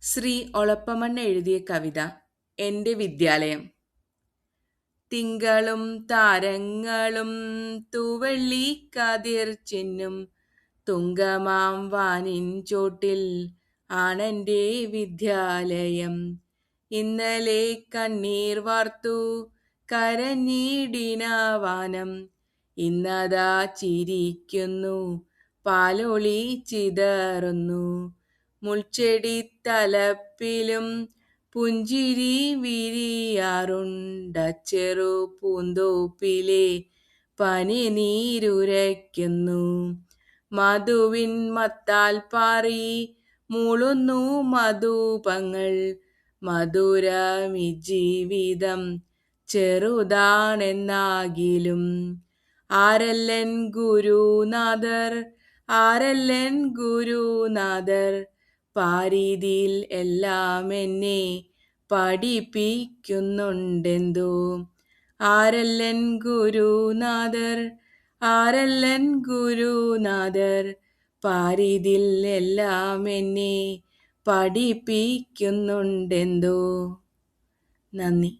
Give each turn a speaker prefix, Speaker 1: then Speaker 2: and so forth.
Speaker 1: ശ്രീ ഒളപ്പമണ്ണ എഴുതിയ കവിത എൻ്റെ വിദ്യാലയം. തിങ്കളും താരങ്ങളും തൂവള്ളി കതിർ ചിന്നും തുങ്കമാം വാനിൻ ചോട്ടിൽ ആണെൻ്റെ വിദ്യാലയം. ഇന്നലെ കണ്ണീർ വാർത്തു കരഞ്ഞിടിനവാനം, ഇന്നതാ ചിരിക്കുന്നു പാലൊളി ചിതറുന്നു. മുൾച്ചെടിത്തലപ്പിലും പുഞ്ചിരി വിരിയാറുണ്ടച്ചെറു പൂന്തോപ്പിലെ പനിനീരുരയ്ക്കുന്നു. മധുവിൻ മത്താൽ പാറി മൂളുന്നു മധുപങ്ങൾ, മധുരമി ജീവിതം ചെറുതാണെന്നാകിലും. ആരല്ലൻ ഗുരുനാഥർ, ആരല്ലൻ ഗുരുനാഥർ, പാരിതിൽ എല്ലാം എന്നെ പഠിപ്പിക്കുന്നുണ്ടെന്തോ. ആരല്ലൻ ഗുരുനാഥർ, ആരല്ലൻ ഗുരുനാഥർ, പാരിതിൽ എല്ലാം എന്നെ പഠിപ്പിക്കുന്നുണ്ടെന്തോ. നന്ദി.